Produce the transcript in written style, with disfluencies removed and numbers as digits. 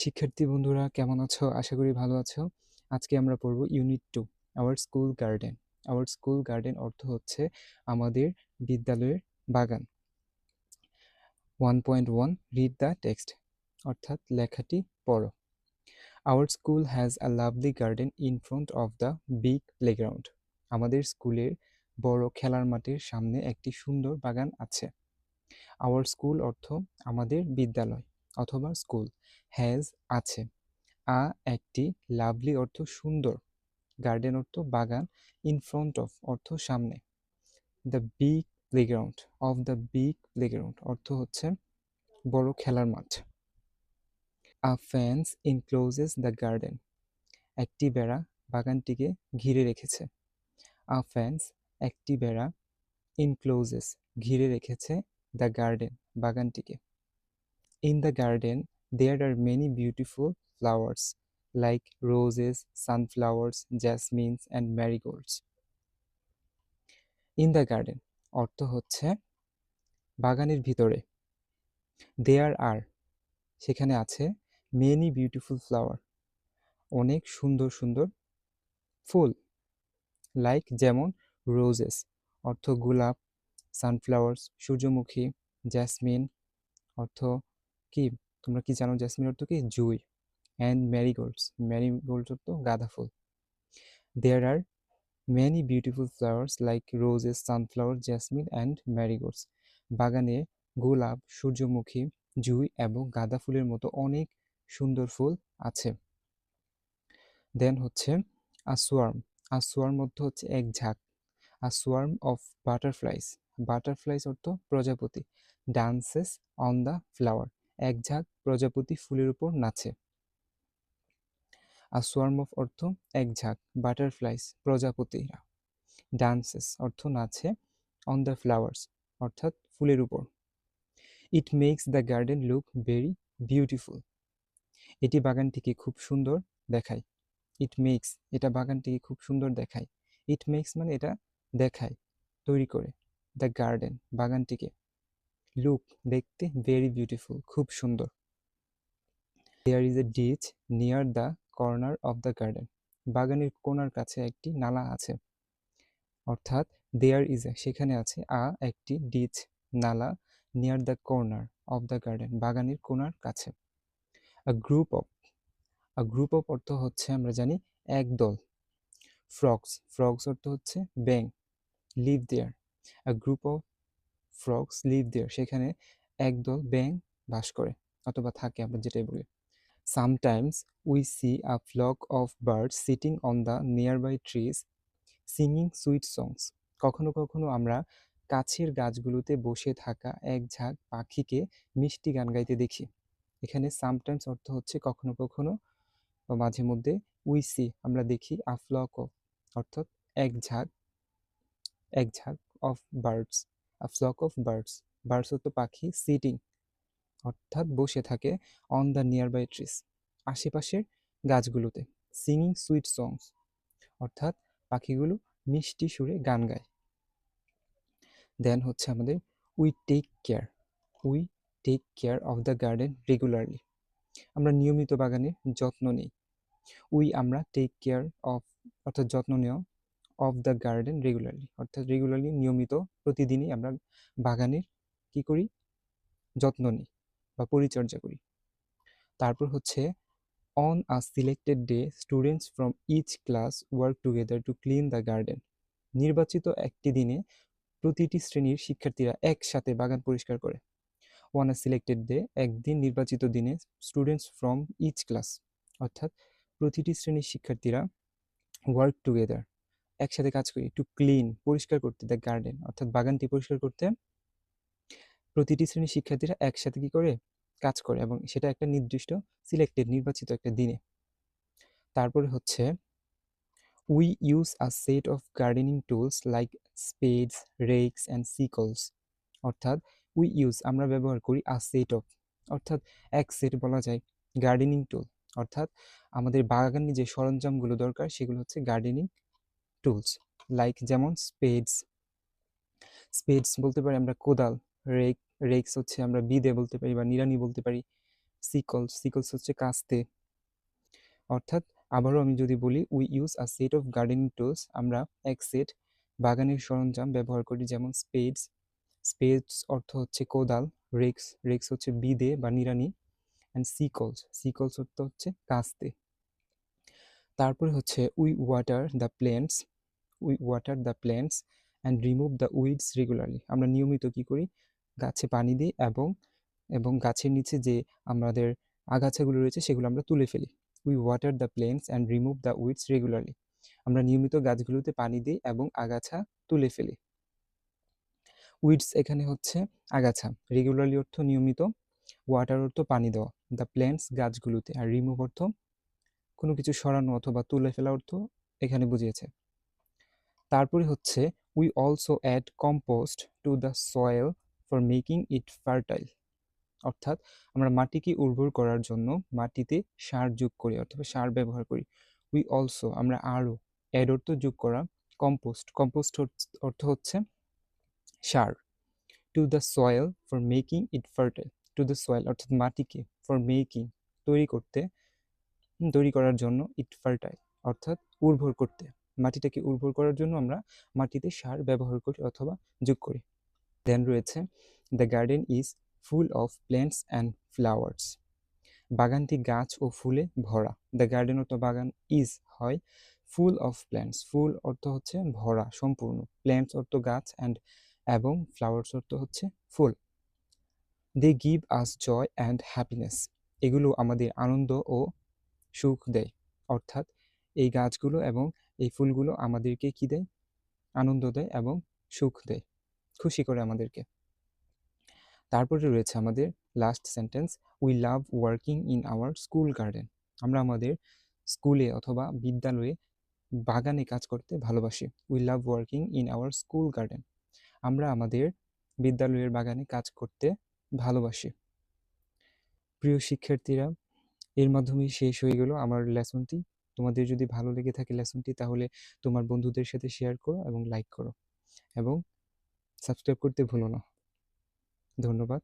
শিক্ষার্থী বন্ধুরা কেমন আছো? আশা করি ভালো আছো। আজকে আমরা পড়ব unit 2 our school garden. Our school garden অর্থ হচ্ছে আমাদের বিদ্যালয়ের বাগান। 1.1 রিড দ্য টেক্সট অর্থাৎ লেখাটি পড়ো। Our school has a lovely garden in front of the big playground. আমাদের স্কুলের বড় খেলার মাঠের সামনে একটি সুন্দর বাগান আছে। আওয়ার স্কুল অর্থ আমাদের বিদ্যালয় অথবা স্কুল। হ্যাজ আছে। আ একটি, লাভলি অর্থ সুন্দর, গার্ডেন অর্থ বাগান, ইন ফ্রন্ট অফ অর্থ সামনে, the big playground of the big playground অর্থ হচ্ছে বড় খেলার মাঠ। আ ফেন্স ইনক্লোজেস দ্য গার্ডেন একটি বেড়া বাগানটিকে ঘিরে রেখেছে। আ ফেন্স একটি বেড়া, ইনক্লোজেস ঘিরে রেখেছে, দ্য গার্ডেন বাগানটিকে। In the garden, there are many beautiful flowers like roses, sunflowers, jasmines, and marigolds. In the garden অর্থ হচ্ছে বাগানের ভিতরে। There are সেখানে আছে many beautiful flower অনেক সুন্দর সুন্দর ফুল, লাইক যেমন রোজেস অর্থ গোলাপ, সানফ্লাওয়ার্স সূর্যমুখী, জ্যাসমিন অর্থ কি, তোমরা কি জানো জ্যাসমিন অর্থ কি? জুঁই। অ্যান্ড ম্যারিগোল্ডস, ম্যারিগোল্ডস অর্থ গাঁদা ফুল। দেয়ার আর many beautiful flowers like roses, sunflower, jasmine and marigolds. বাগানে গোলাপ, সূর্যমুখী, জুঁই এবং গাঁদা ফুলের মতো অনেক সুন্দর ফুল আছে। দেন হচ্ছে আসোয়ার্ম। আসোয়ার্ম অর্থ হচ্ছে এক ঝাঁক। আসোয়ার্ম অফ বাটারফ্লাইস, বাটারফ্লাইস অর্থ প্রজাপতি, ডান্সেস অন দ্য ফ্লাওয়ার এক ঝাঁক প্রজাপতি ফুলের উপর নাচে। আসোয়ার্ম অফ অর্থ এক ঝাঁক, বাটারফ্লাইস প্রজাপতিরা, ডান্সেস অর্থ নাচে, অন দ্য ফ্লাওয়ার্স অর্থাৎ ফুলের উপর। It makes the garden look very beautiful এটি বাগানটিকে খুব সুন্দর দেখায়। ইট মেক্স এটা বাগানটিকে খুব সুন্দর দেখায়। ইট মেক্স মানে এটা দেখায়, তৈরি করে, দ্য গার্ডেন বাগানটিকে, লুক দেখতে, ভেরি বিউটিফুল খুব সুন্দর। There is a ditch near the corner of the garden বাগানের কোণার কাছে একটি নালা আছে। অর্থাৎ দেয়ার ইজ এ সেখানে আছে, একটি, ডিচ নালা, near the corner of the garden বাগানের কোণার কাছে। A group of, a group of অর্থ হচ্ছে আমরা জানি একদল। ফ্রগস, ফ্রগস অর্থ হচ্ছে ব্যাঙ, live there, a group of frogs live there সেখানে একদল ব্যাঙ বাস করে অথবা থাকে, আমরা যেটাই বলি। Sometimes we see a flock of birds sitting on the nearby trees singing sweet songs কখনো কখনো আমরা কাছের গাছগুলোতে বসে থাকা এক ঝাঁক পাখিকে মিষ্টি গান গাইতে দেখি। এখানে সামটাইমস অর্থ হচ্ছে কখনো কখনো বা মাঝে মধ্যে, উই সি আমরা দেখি, আ ফ্লক অফ অর্থাৎ এক ঝাঁক, এক ঝাঁক of birds, a flock of birds, birds অর্থ পাখি, সিটিং অর্থাৎ বসে থাকে, অন দ্য নিয়ারবাই ট্রিজ আশেপাশের গাছগুলোতে, সিঙ্গিং সুইট সংস অর্থাৎ পাখিগুলো মিষ্টি সুরে গান গায়। দেন হচ্ছে আমাদের we take care, we take care of the garden regularly আমরা নিয়মিত বাগানের যত্ন নিই। উই আমরা, টেক কেয়ার অফ অর্থাৎ যত্ন নেওয়া, অফ দ্য গার্ডেন রেগুলারলি অর্থাৎ রেগুলারলি নিয়মিত, প্রতিদিনই আমরা বাগানের কি করি, যত্ন নিই বা পরিচর্যা করি। তারপর হচ্ছে on a selected day students from each class work together to clean the garden নির্বাচিত একটি দিনে প্রতিটি শ্রেণীর শিক্ষার্থীরা একসাথে বাগান পরিষ্কার করে। অন আ সিলেক্টেড ডে একদিন নির্বাচিত দিনে, স্টুডেন্টস ফ্রম ইচ ক্লাস অর্থাৎ প্রতিটি শ্রেণীর শিক্ষার্থীরা, ওয়ার্ক টুগেদার একসাথে কাজ করি, টু ক্লিন পরিষ্কার করতে, দ্য গার্ডেন অর্থাৎ বাগানটি পরিষ্কার করতে প্রতিটি শ্রেণীর শিক্ষার্থীরা একসাথে কি করে, কাজ করে, এবং সেটা একটা নির্দিষ্ট সিলেক্টেড নির্বাচিত একটা দিনে। তারপরে হচ্ছে we use a set of gardening tools like spades, rakes and sickles অর্থাৎ উই ইউজ আমরা ব্যবহার করি, আ সেট অফ অর্থাৎ এক সেট বলা যায়, গার্ডেনিং টুল অর্থাৎ আমাদের বাগানে যে সরঞ্জামগুলো দরকার সেগুলো হচ্ছে গার্ডেনিং টুলস, লাইক যেমন স্পেডস, স্পেডস বলতে পারি আমরা কোদাল, রেক, রেকস হচ্ছে আমরা বিদে বলতে পারি বা নিড়ানি বলতে পারি, সিকলস হচ্ছে কাস্তে। অর্থাৎ আবারও আমি যদি বলি, we use a set of gardening tools, আমরা এক সেট বাগানের সরঞ্জাম ব্যবহার করি, যেমন স্পেডস অর্থ হচ্ছে কোদাল, রেক্স হচ্ছে বিদে বা নিড়ানি, অ্যান্ড সিকলস অর্থ হচ্ছে কাস্তে। তারপরে হচ্ছে we water the plants and remove the weeds regularly, আমরা নিয়মিত কি করি, গাছে পানি দিই এবং গাছের নিচে যে আমাদের আগাছাগুলো রয়েছে সেগুলো আমরা তুলে ফেলি। We water the plants and remove the weeds regularly, আমরা নিয়মিত গাছগুলোতে পানি দিই এবং আগাছা তুলে ফেলি। উইডস এখানে হচ্ছে আগাছা, রেগুলারলি অর্থ নিয়মিত, ওয়াটার অর্থ পানি দেওয়া, দ্য প্ল্যান্টস গাছগুলোতে, আর রিমুভ অর্থ কোনো কিছু সরানো অথবা তুলে ফেলা অর্থ এখানে বুঝিয়েছে। তারপরে হচ্ছে we also add compost to the soil for making it fertile, অর্থাৎ আমরা মাটিকে উর্বর করার জন্য মাটিতে সার যোগ করি অথবা সার ব্যবহার করি। উই অলসো আমরা আরও, অ্যাড অর্থ যোগ করা, কম্পোস্ট অর্থ হচ্ছে সার, to the soil for making it fertile, to the soil অর্থাৎ মাটিকে, ফর মেকিং তৈরি করার জন্য, ইট ফার্টাইল অর্থাৎ উর্বর করতে, মাটিটাকে উর্বর করার জন্য আমরা মাটিতে সার ব্যবহার করি অথবা যোগ করি। দেন রয়েছে the garden is full of plants and flowers, বাগানটি গাছ ও ফুলে ভরা। দ্য গার্ডেন অর্থ বাগান, ইজ হয়, ফুল অফ প্ল্যান্টস, ফুল অর্থ হচ্ছে ভরা সম্পূর্ণ, প্ল্যান্টস অর্থ গাছ, এবং ফ্লাওয়ার্স অর্থ হচ্ছে ফুল। They give us joy and happiness, এগুলো আমাদের আনন্দ ও সুখ দেয়, অর্থাৎ এই গাছগুলো এবং এই ফুলগুলো আমাদেরকে কি দেয়, আনন্দ দেয় এবং সুখ দেয়, খুশি করে আমাদেরকে। তারপরে রয়েছে আমাদের last sentence, we love working in our school garden, আমরা আমাদের স্কুলে অথবা বিদ্যালয়ে বাগানে কাজ করতে ভালোবাসি। We love working in our school garden, আমরা আমাদের বিদ্যালয়ের বাগানে কাজ করতে ভালোবাসি। প্রিয় শিক্ষার্থীরা, এর মাধ্যমেই শেষ হয়ে গেল আমার লেসনটি। তোমাদের যদি ভালো লেগে থাকে লেসনটি, তাহলে তোমার বন্ধুদের সাথে শেয়ার করো এবং লাইক করো এবং সাবস্ক্রাইব করতে ভুলো না। ধন্যবাদ।